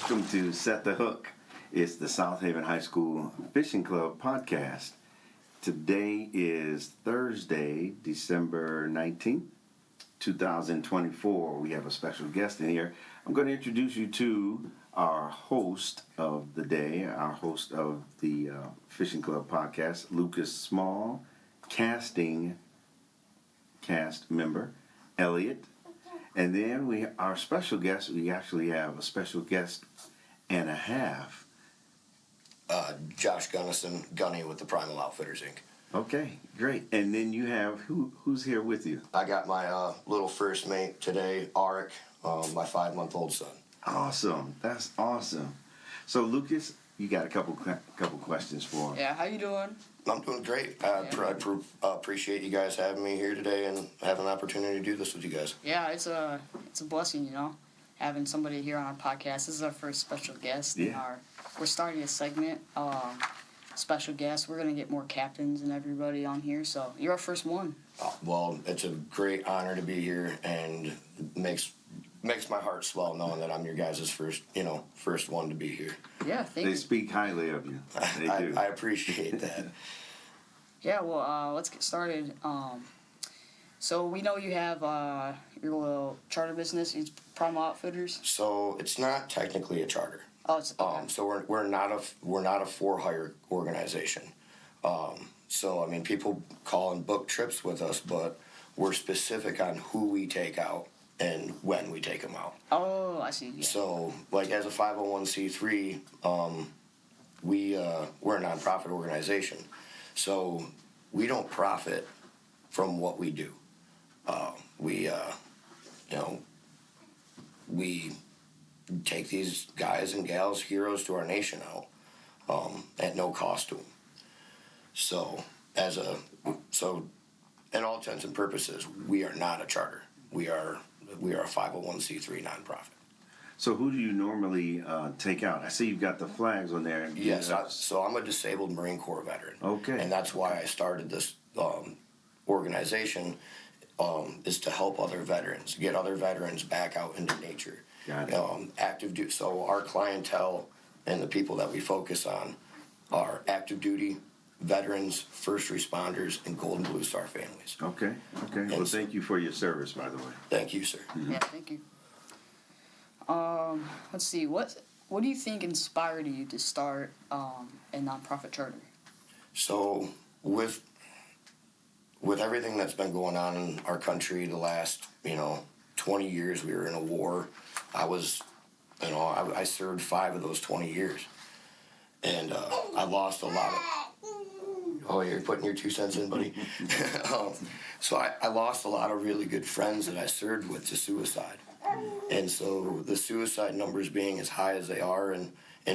Welcome to Set the Hook. It's the South Haven High School Fishing Club podcast. Today is Thursday, December 19th, 2024. We have a special guest in here. I'm going to introduce you to our host of the day, our host of the Fishing Club podcast, Lucas Small, cast member, Elliot. And then our special guest, we actually have a special guest and a half. Josh Gunneson, Gunny with the Primal Outfitters, Inc. Okay, great. And then you have, who's here with you? I got my little first mate today, Arik, my 5-month-old son. Awesome. That's awesome. So, Lucas, you got a couple questions for him. Yeah, how you doing? I'm doing great. I appreciate you guys having me here today and having an opportunity to do this with you guys. Yeah, it's a blessing, having somebody here on our podcast. This is our first special guest. Yeah. We're starting a segment, special guest. We're going to get more captains and everybody on here, so you're our first one. Well, it's a great honor to be here, and it makes my heart swell knowing that I'm your guys' first one to be here. Yeah, thank you. They speak highly of you. They do. I appreciate that. Yeah, well, let's get started. So we know you have your little charter business. It's Primal Outfitters. So it's not technically a charter. Oh, it's okay. So we're not a for-hire organization. So I mean, people call and book trips with us, but we're specific on who we take out and when we take them out. Oh, I see. Yeah. So, like, as a 501c3, we're a nonprofit organization. So we don't profit from what we do. We take these guys and gals, heroes to our nation out at no cost to them. So, in all intents and purposes, we are not a charter. We are a 501c3 nonprofit. So who do you normally take out? I see you've got the flags on there. Yes, so I'm a disabled Marine Corps veteran. Okay. And that's why I started this organization, is to help other veterans, get other veterans back out into nature. Got it. So our clientele and the people that we focus on are active duty veterans, first responders, and Golden Blue Star families. Okay. Well, thank you for your service, by the way. Thank you, sir. Mm-hmm. Yeah, thank you. Let's see. What do you think inspired you to start a nonprofit charter? So with everything that's been going on in our country the last 20 years, we were in a war. I served 5 of those 20 years, and I lost a lot of. Oh, you're putting your 2 cents in, buddy. So I lost a lot of really good friends that I served with to suicide. And so the suicide numbers being as high as they are, and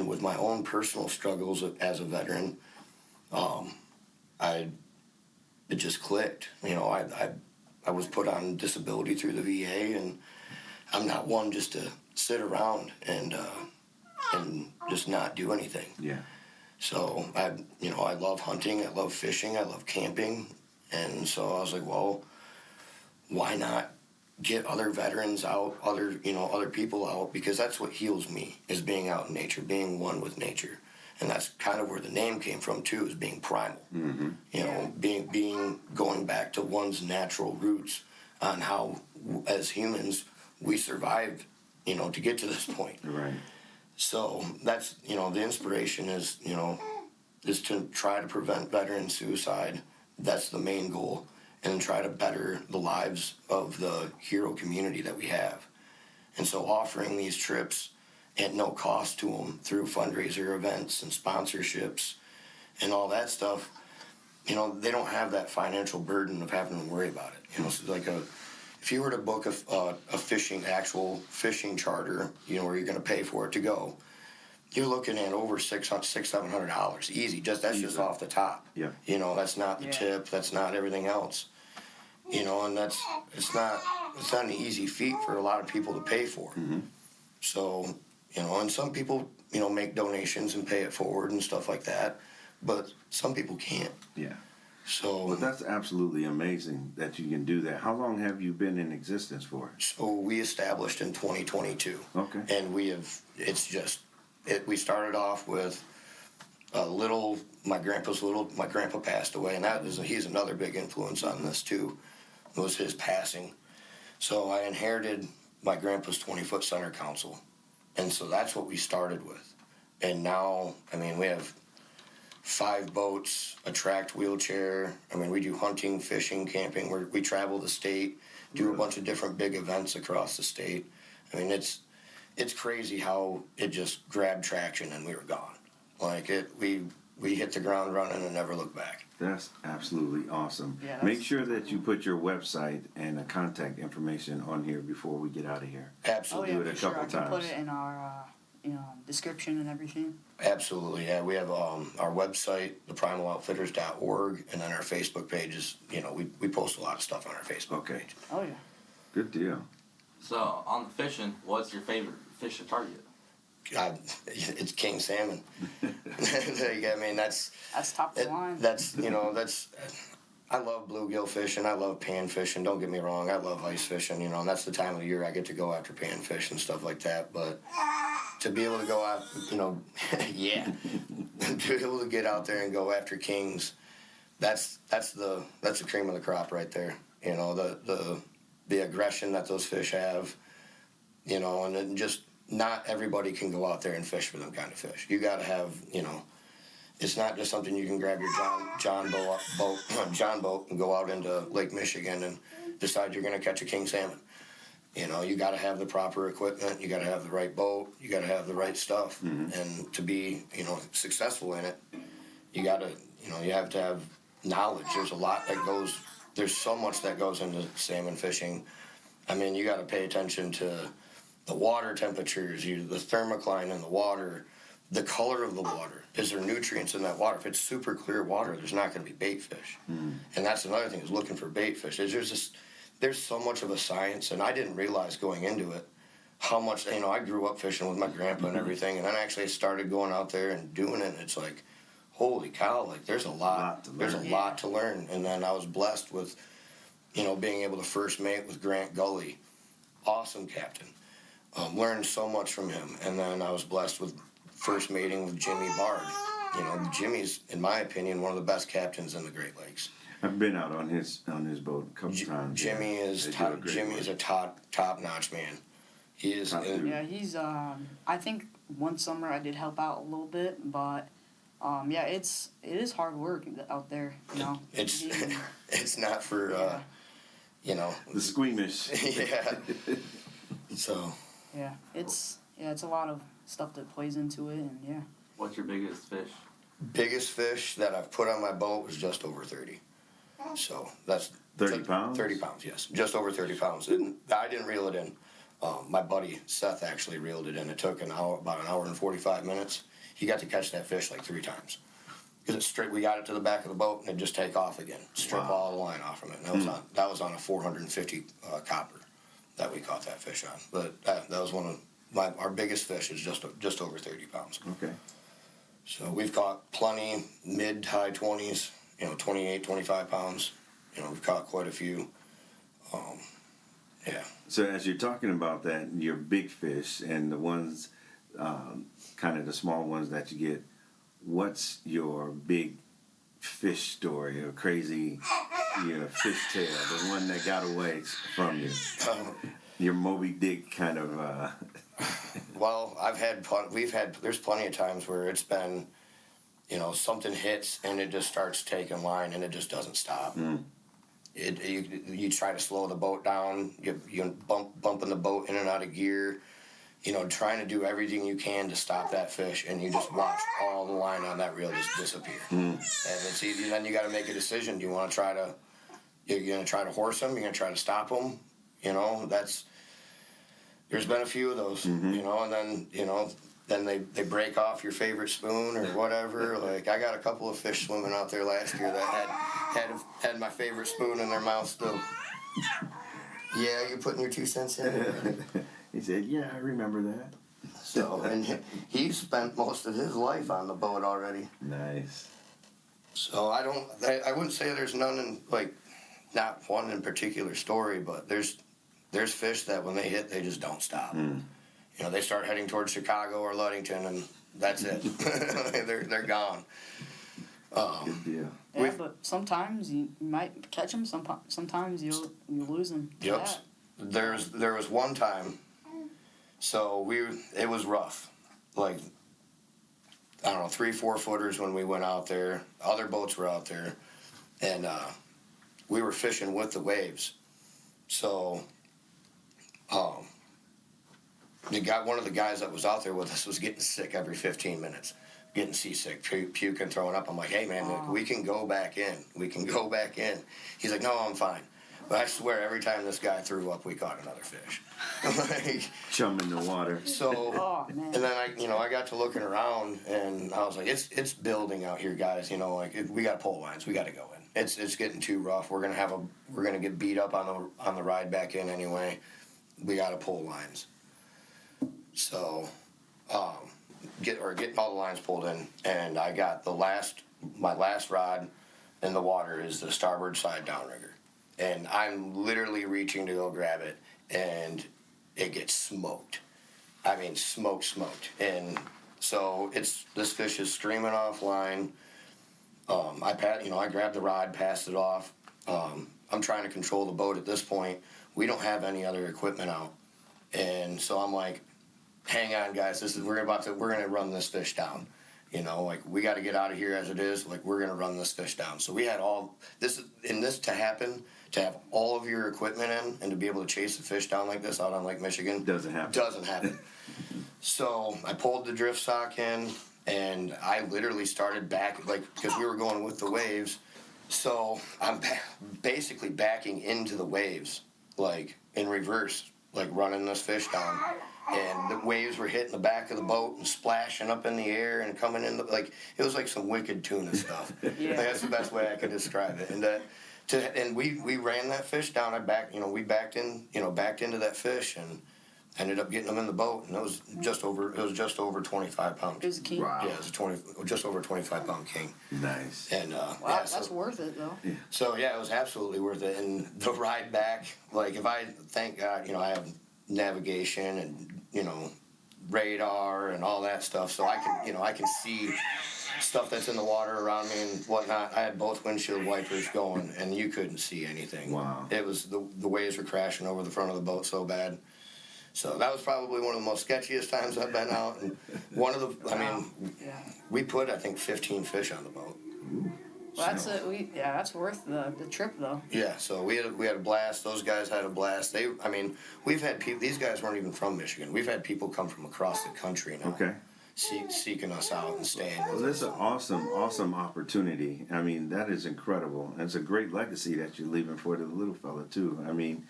with my own personal struggles as a veteran, it just clicked. I was put on disability through the VA, and I'm not one just to sit around and just not do anything. Yeah. So I love hunting, I love fishing, I love camping, and so I was like, well, why not get other veterans out, other people out, because that's what heals me, is being out in nature, being one with nature. And that's kind of where the name came from too, is being primal. Mm-hmm. Being going back to one's natural roots on how, as humans, we survived, to get to this point. Right. So that's, the inspiration is to try to prevent veteran suicide. That's the main goal, and try to better the lives of the hero community that we have. And so offering these trips at no cost to them through fundraiser events and sponsorships and all that stuff, they don't have that financial burden of having to worry about it. So like if you were to book a actual fishing charter, where you're going to pay for it to go, you're looking at over $600-$700 easy. Just off the top. Yeah. That's not the tip. That's not everything else. And it's not an easy feat for a lot of people to pay for. Mm-hmm. So and some people make donations and pay it forward and stuff like that, but some people can't. Yeah. So, Well, that's absolutely amazing that you can do that. How long have you been in existence for? so we established in 2022. Okay. And we started off with my grandpa passed away, and he's another big influence on this too, was his passing. So I inherited my grandpa's 20-foot center console. And so that's what we started with. And now, I mean, we have 5 boats, a tracked wheelchair. I mean, we do hunting, fishing, camping. We travel the state, do a bunch of different big events across the state. I mean, it's crazy how it just grabbed traction and we were gone. Like we hit the ground running and never looked back. That's absolutely awesome. Yeah, Make sure that you put your website and the contact information on here before we get out of here. Absolutely. Oh, yeah, Do it a for sure. couple I can put times. it in our description and everything. Absolutely, yeah. We have our website, theprimaloutfitters.org, and then our Facebook page is, we post a lot of stuff on our Facebook Okay. page. Oh yeah. Good deal. So, on the fishing, what's your favorite fish to target? It's king salmon. I mean, that's top of the line. I love bluegill fishing. I love pan fishing. Don't get me wrong. I love ice fishing, and that's the time of the year I get to go after panfish and stuff like that. But to be able to go out, yeah, to be able to get out there and go after kings, that's the cream of the crop right there. The aggression that those fish have, and then just not everybody can go out there and fish for them kind of fish. You got to have, it's not just something you can grab your John boat and go out into Lake Michigan and decide you're going to catch a king salmon. You got to have the proper equipment. You got to have the right boat. You got to have the right stuff. Mm-hmm. And to be, successful in it, you got to, you have to have knowledge. There's so much that goes into salmon fishing. I mean, you got to pay attention to the water temperatures, the thermocline in the water, the color of the water. Is there nutrients in that water? If it's super clear water, there's not going to be bait fish. Mm. And that's another thing, is looking for bait fish. There's so much of a science, and I didn't realize going into it how much, I grew up fishing with my grandpa and everything, and then actually I started going out there and doing it, and it's like, holy cow, like there's a lot to learn. And then I was blessed with, being able to first mate with Grant Gully. Awesome captain. Learned so much from him. And then I was blessed with first mating with Jimmy Bard. Jimmy's, in my opinion, one of the best captains in the Great Lakes. I've been out on his boat a couple times. Jimmy is a top-notch man. He is. Yeah, he's. I think one summer I did help out a little bit, but it is hard work out there. It's not for the squeamish. Yeah. So. Yeah, it's a lot of stuff that plays into it, and yeah. What's your biggest fish? Biggest fish that I've put on my boat was just over 30. So that's 30 pounds? 30 pounds, yes. Just over 30 pounds. And I didn't reel it in. My buddy Seth actually reeled it in. It took about an hour and 45 minutes. He got to catch that fish like 3 times. Because it's straight, we got it to the back of the boat and it'd just take off again. Strip all the line off from it. And that was on a 450 copper that we caught that fish on. But that was one of our biggest fish is just over 30 pounds. Okay. So we've caught plenty, mid, high 20s, 28, 25 pounds. We've caught quite a few. Yeah. So as you're talking about that, your big fish and the ones, kind of the small ones that you get, what's your big fish story or crazy fish tale, the one that got away from you? Your Moby Dick kind of... Well, there's plenty of times where it's been, something hits and it just starts taking line and it just doesn't stop. Mm. You try to slow the boat down, you bumping the boat in and out of gear, trying to do everything you can to stop that fish, and you just watch all the line on that reel just disappear. Mm. And it's easy. Then you got to make a decision. Do you want to try to? You're going to try to horse them. You're going to try to stop them. There's been a few of those. Mm-hmm. And then they break off your favorite spoon or whatever. Like I got a couple of fish swimming out there last year that had my favorite spoon in their mouth still. Yeah, you putting your 2 cents in? He said, yeah, I remember that. So, and he spent most of his life on the boat already. Nice. So I wouldn't say there's none in, like, not one in particular story, but there's fish that when they hit, they just don't stop. You know, they start heading towards Chicago or Ludington, and that's it. they're gone. Good deal. Yeah, but sometimes you might catch them. Sometimes you'll lose them. Yep. There was one time, so it was rough, like, I don't know, 3-4 footers when we went out there. Other boats were out there, and we were fishing with the waves. So, one of the guys that was out there with us was getting sick every 15 minutes, getting seasick, puking, throwing up. I'm like, hey man, we can go back in. We can go back in. He's like, no, I'm fine. But I swear, every time this guy threw up, we caught another fish. Like, Chum in the water. so, Oh, man. and then I got to looking around, and I was like, it's building out here, guys. You know, like, we got pole lines, we got to go in. It's getting too rough. We're gonna get beat up on the ride back in anyway. We got to pull lines. So, getting all the lines pulled in, and I got my last rod in the water is the starboard side downrigger, and I'm literally reaching to go grab it, and it gets smoked. I mean, smoked, and so this fish is streaming off line. I grabbed the rod, passed it off. I'm trying to control the boat at this point. We don't have any other equipment out, and so I'm like, hang on, guys, we're gonna run this fish down. You know, like, we got to get out of here as it is. Like, we're gonna run this fish down. So we had all this to happen, to have all of your equipment in, and to be able to chase the fish down like this out on Lake Michigan Doesn't happen. So I pulled the drift sock in, and I literally started back, like, because we were going with the waves. So I'm basically backing into the waves, like, in reverse, like, running this fish down. And the waves were hitting the back of the boat and splashing up in the air and coming in, like, it was like some wicked tuna stuff. Yeah. Like, that's the best way I could describe it. And we ran that fish down. We backed into that fish and ended up getting them in the boat, and it was just over 25 pounds. It was a king. Wow. Yeah, it was just over 25 pound king. Nice. And Wow, that's worth it though. Yeah. so yeah, it was absolutely worth it. And the ride back, like, thank God, I have navigation and, radar and all that stuff, so I can see stuff that's in the water around me and whatnot. I had both windshield wipers going, and you couldn't see anything. Wow. It was the waves were crashing over the front of the boat so bad. So that was probably one of the most sketchiest times I've been out. And Yeah. we put, I think, 15 fish on the boat. Well, that's worth the trip though. Yeah, so we had a blast. Those guys had a blast. We've had people. These guys weren't even from Michigan. We've had people come from across the country now. Okay. Seeking us out and staying Well, with that's us. an awesome opportunity. I mean, that is incredible. And it's a great legacy that you're leaving for the little fella too. I mean,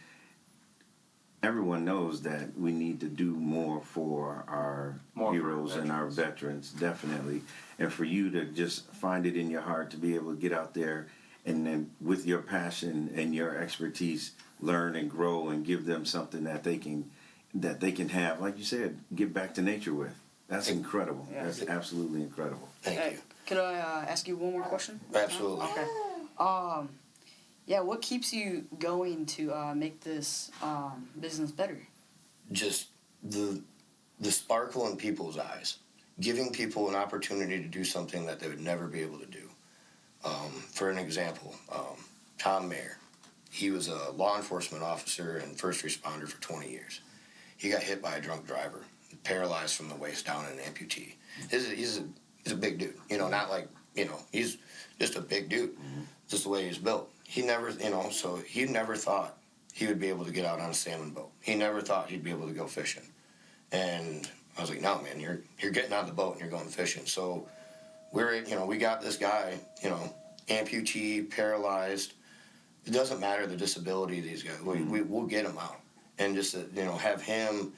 everyone knows that we need to do more for our heroes and our veterans, definitely. And for you to just find it in your heart to be able to get out there and then with your passion and your expertise learn and grow and give them something that they can have, like you said, get back to nature with. That's incredible. Yeah. That's absolutely incredible. Thank you. Could I ask you one more question? Absolutely. Okay. Yeah, what keeps you going to make this business better? Just the sparkle in people's eyes, giving people an opportunity to do something that they would never be able to do. For an example, Tom Mayer, he was a law enforcement officer and first responder for 20 years. He got hit by a drunk driver, paralyzed from the waist down, and an amputee. He's a big dude, not like, he's just a big dude, just the way he's built. He never, so he never thought he would be able to get out on a salmon boat. He never thought he'd be able to go fishing. And I was like, no, man, you're getting on the boat and you're going fishing. So we got this guy, amputee, paralyzed. It doesn't matter the disability of these guys. We'll get him out. And just, have him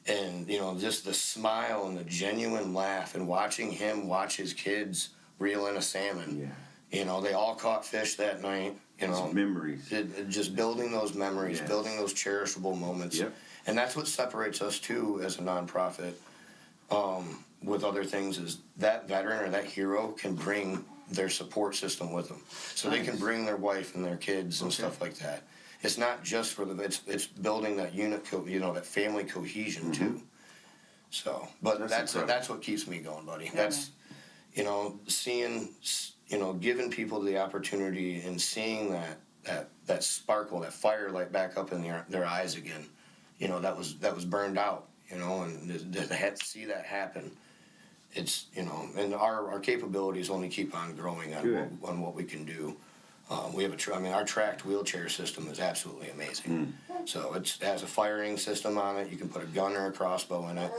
and, just the smile and the genuine laugh and watching him watch his kids reel in a salmon. Yeah. They all caught fish that night. It's memories. Just building those memories, Yes. building those cherishable moments. Yep. And that's what separates us, too, as a nonprofit with other things, is that veteran or that hero can bring their support system with them, so they can Nice. bring their wife and their kids and Okay. stuff like that. It's not just for it's building that that family cohesion too. So, but That's that's incredible. what keeps me going, buddy. Yeah, That's seeing giving people the opportunity and seeing that sparkle, that fire light back up in their eyes again. That was burned out. And to see that happen, it's and our capabilities only keep on growing Good. on what we can do. We have our tracked wheelchair system is absolutely amazing. So it has a firing system on it. You can put a gun or a crossbow in it.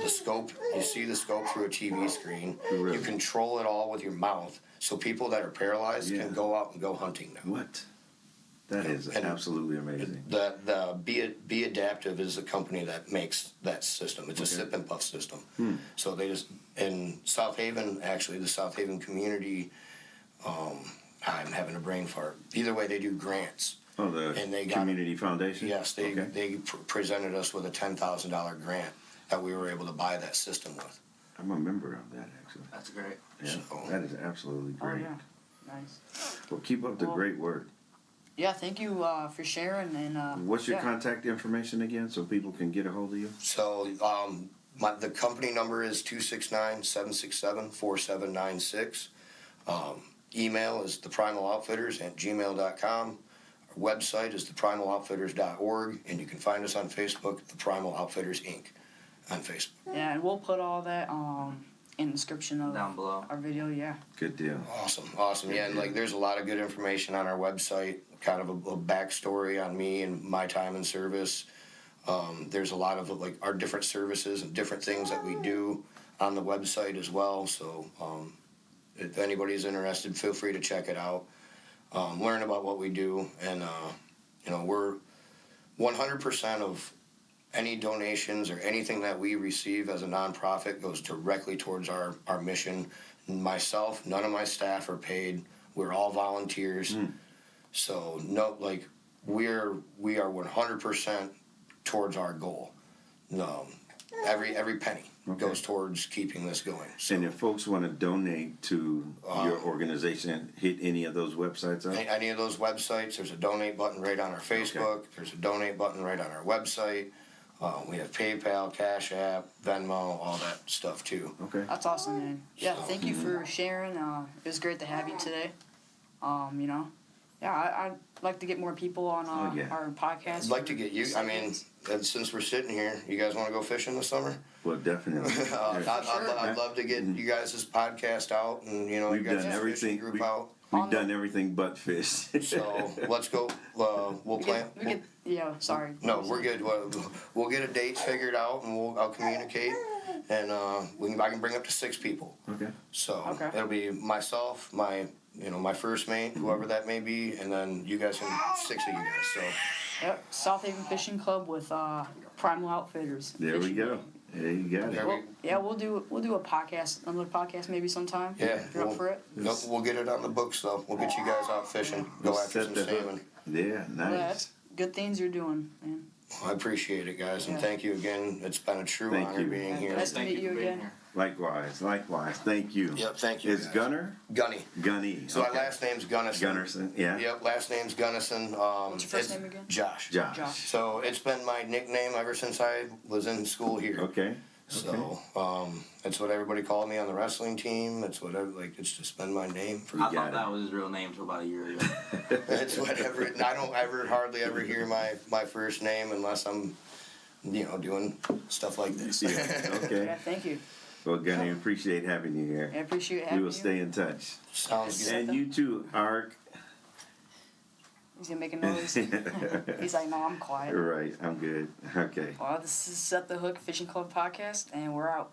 The scope, you see the scope through a TV screen. Really? You control it all with your mouth. So people that are paralyzed Yeah. can go out and go hunting now. What? That is And absolutely amazing. The Be Adaptive is the company that makes that system. It's a sip and puff system. So they just in South Haven, actually the South Haven community. I'm having a brain fart. Either way, they do grants. Oh, the And they got- community foundation. Yes, they Okay. presented us with a $10,000 grant that we were able to buy that system with. I'm a member of that actually. That's great. Yeah, So- that is absolutely Oh great. yeah, nice. Well, keep up the Well, great work. Yeah, thank you for sharing and. What's your yeah. contact information again, so people can get a hold of you? So the company number is 269-767-4796. Email is theprimaloutfitters@gmail.com. Our website is theprimaloutfitters.org, and you can find us on Facebook, The Primal Outfitters Inc. on Facebook. Yeah, and we'll put all that in the description of Down below. our video. Yeah. Good deal. Awesome. Yeah, and there's a lot of good information on our website, kind of a backstory on me and my time in service. There's a lot of our different services and different things that we do on the website as well. So if anybody's interested, feel free to check it out. Learn about what we do, and we're 100% of any donations or anything that we receive as a nonprofit goes directly towards our mission. Myself, none of my staff are paid. We're all volunteers. So we are 100% towards our goal. Every penny goes towards keeping this going. So And if folks want to donate to your organization, hit any of those websites up? any of those websites, there's a donate button right on our Facebook. There's a donate button right on our website. We have PayPal, Cash App, Venmo, all that stuff too. Okay. That's awesome, man. Yeah, thank you for sharing. It was great to have you today. I'd like to get more people on yeah. our podcast. I'd like to get you. I mean, since we're sitting here, you guys want to go fishing this summer? Well, definitely. I'd love to get you guys' podcast out, and you We've guys done this fishing everything. group out. We've done everything but fish. So let's go. We'll plan. Sorry. No, we're good. We'll get a date figured out, and I'll communicate, and I can bring up to 6 people. Okay. So Okay. it'll be myself, my first mate, whoever that may be, and then you guys can 6 of you guys. So Yep, South Haven Fishing Club with Primal Outfitters. There we go. There you got it. Well, yeah, we'll do a podcast, another podcast maybe sometime. yeah, if you're up for it. Nope, we'll get it on the books though. We'll get you guys out fishing, go We'll after set some the hook. salmon. Yeah, Yeah, nice. that's good things you're doing, man. I appreciate it, guys, and Yeah. thank you again. It's been a true Thank honor you. being here. Nice to Thank meet you for being again. here. Likewise. Thank you. Yep, thank you. It's guys. Gunner? Gunny. Gunny. So Okay. my last name's Gunneson. Gunnerson, yeah. Yep, last name's Gunneson. What's your first it's name again? Josh. Josh. So it's been my nickname ever since I was in school here. Okay. So that's what everybody called me on the wrestling team. It's it's just been my name for. I got thought it. that was his real name until about a year ago. It's whatever. I don't hardly ever hear my first name unless I'm, doing stuff like this. Yeah. Yeah, Okay. thank you. Well, Gunny, appreciate having you here. I appreciate We having will you. stay in touch. Sounds good. And you too, Ark. He's gonna make a noise. He's like, no, I'm quiet. Right, I'm good. Okay. Well, this is Set the Hook Fishing Club podcast, and we're out.